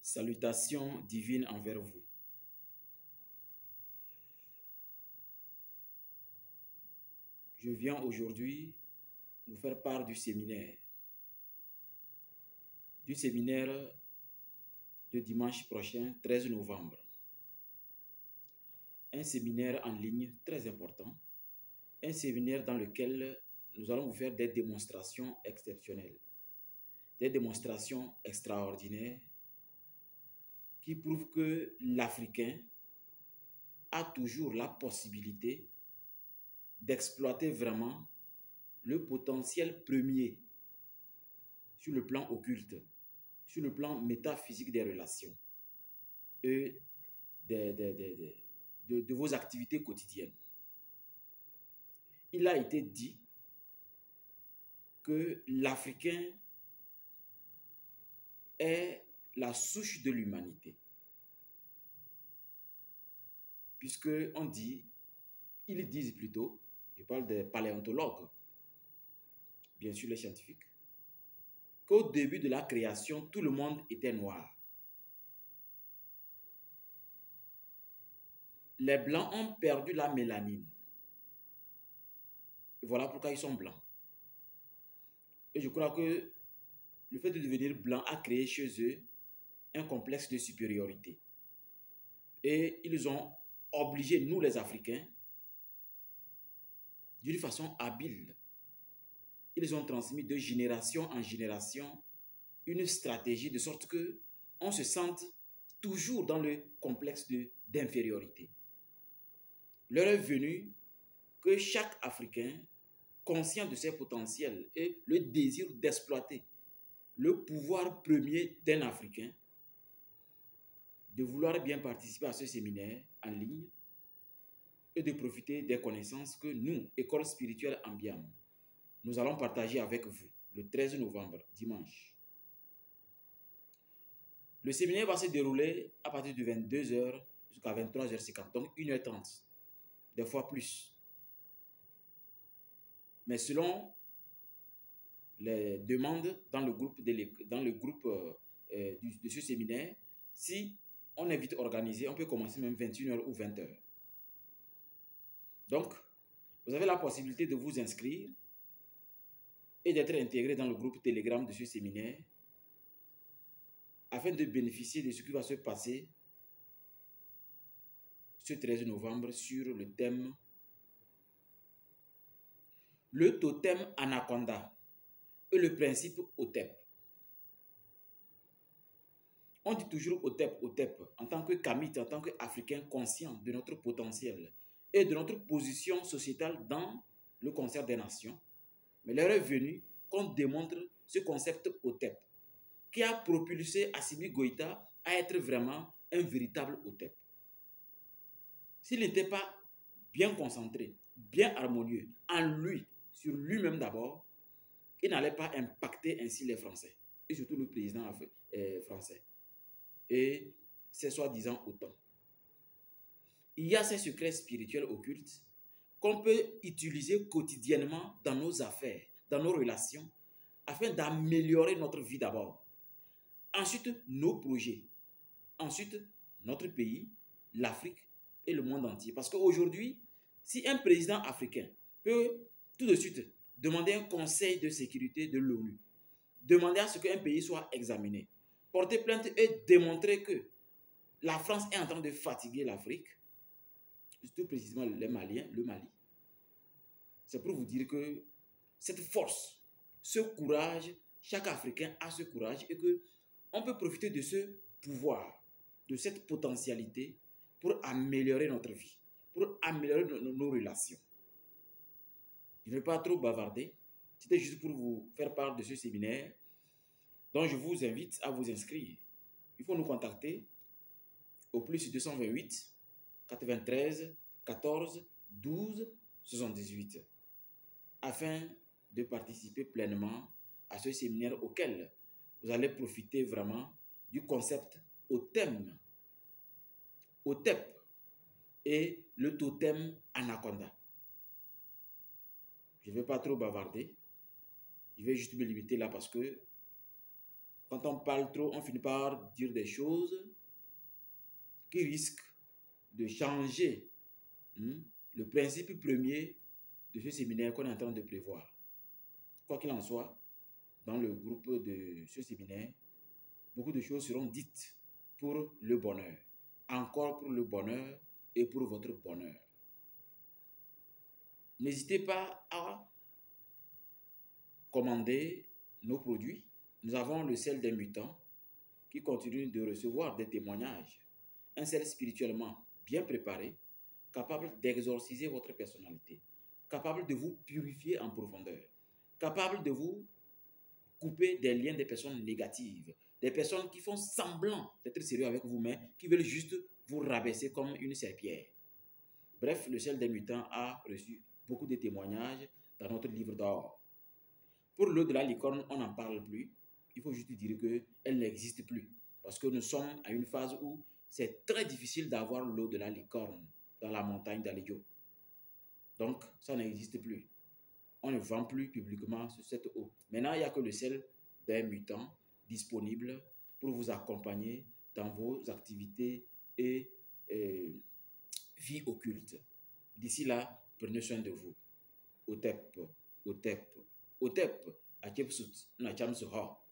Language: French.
Salutations divines envers vous. Je viens aujourd'hui vous faire part du séminaire de dimanche prochain, 13 novembre. Un séminaire en ligne très important, un séminaire dans lequel nous allons vous faire des démonstrations exceptionnelles, des démonstrations extraordinaires qui prouvent que l'Africain a toujours la possibilité d'exploiter vraiment le potentiel premier sur le plan occulte, sur le plan métaphysique des relations et de vos activités quotidiennes. Il a été dit que l'Africain est la souche de l'humanité. Puisque ils disent plutôt, je parle des paléontologues, bien sûr les scientifiques, qu'au début de la création, tout le monde était noir. Les blancs ont perdu la mélanine. Et voilà pourquoi ils sont blancs. Et je crois que le fait de devenir blanc a créé chez eux un complexe de supériorité. Et ils ont obligé, nous les Africains, d'une façon habile, ils ont transmis de génération en génération une stratégie de sorte que on se sente toujours dans le complexe d'infériorité. L'heure est venue que chaque Africain, conscient de ses potentiels et le désir d'exploiter le pouvoir premier d'un Africain, de vouloir bien participer à ce séminaire en ligne et de profiter des connaissances que nous, École spirituelle Ambiam, nous allons partager avec vous le 13 novembre, dimanche. Le séminaire va se dérouler à partir de 22h jusqu'à 23h50, donc 1h30, des fois plus. Mais selon les demandes dans le groupe de ce séminaire, si on est vite organisé, on peut commencer même 21h ou 20h. Donc, vous avez la possibilité de vous inscrire et d'être intégré dans le groupe Telegram de ce séminaire afin de bénéficier de ce qui va se passer ce 13 novembre sur le thème le totem anaconda et le principe OTEP. On dit toujours OTEP en tant que Kamite, en tant qu'Africain conscient de notre potentiel et de notre position sociétale dans le concert des nations. Mais l'heure est venue qu'on démontre ce concept OTEP qui a propulsé Assimi Goïta à être vraiment un véritable OTEP. S'il n'était pas bien concentré, bien harmonieux en lui, sur lui-même d'abord, il n'allait pas impacter ainsi les Français, et surtout le président français, et ses soi-disant autant. Il y a ces secrets spirituels occultes qu'on peut utiliser quotidiennement dans nos affaires, dans nos relations, afin d'améliorer notre vie d'abord. Ensuite, nos projets. Ensuite, notre pays, l'Afrique et le monde entier. Parce qu'aujourd'hui, si un président africain peut tout de suite demander un conseil de sécurité de l'ONU, demander à ce qu'un pays soit examiné, porter plainte et démontrer que la France est en train de fatiguer l'Afrique, tout précisément les Maliens, le Mali, c'est pour vous dire que cette force, ce courage, chaque Africain a ce courage et qu'on peut profiter de ce pouvoir, de cette potentialité pour améliorer notre vie, pour améliorer nos relations. Je ne vais pas trop bavarder, c'était juste pour vous faire part de ce séminaire dont je vous invite à vous inscrire. Il faut nous contacter au plus 228 93 14 12 78 afin de participer pleinement à ce séminaire auquel vous allez profiter vraiment du concept OTEP et le totem anaconda. Je ne vais pas trop bavarder. Je vais juste me limiter là parce que Quand on parle trop, on finit par dire des choses qui risquent de changer le principe premier de ce séminaire qu'on est en train de prévoir. Quoi qu'il en soit, dans le groupe de ce séminaire, beaucoup de choses seront dites pour le bonheur, encore pour le bonheur et pour votre bonheur. N'hésitez pas à commander nos produits. Nous avons le sel des mutants qui continue de recevoir des témoignages. Un sel spirituellement bien préparé, capable d'exorciser votre personnalité, capable de vous purifier en profondeur, capable de vous couper des liens des personnes négatives, des personnes qui font semblant d'être sérieux avec vous, mais qui veulent juste vous rabaisser comme une serpillière. Bref, le sel des mutants a reçu beaucoup de témoignages dans notre livre d'or. Pour l'eau de la licorne, on n'en parle plus. Il faut juste dire qu'elle n'existe plus. Parce que nous sommes à une phase où c'est très difficile d'avoir l'eau de la licorne dans la montagne d'Alejo. Donc, ça n'existe plus. On ne vend plus publiquement cette eau. Maintenant, il n'y a que le sel des mutants disponible pour vous accompagner dans vos activités et vie occulte. D'ici là, prenez soin de vous. Otep, Otep, Otep, Atep Sut, Nacham Soha.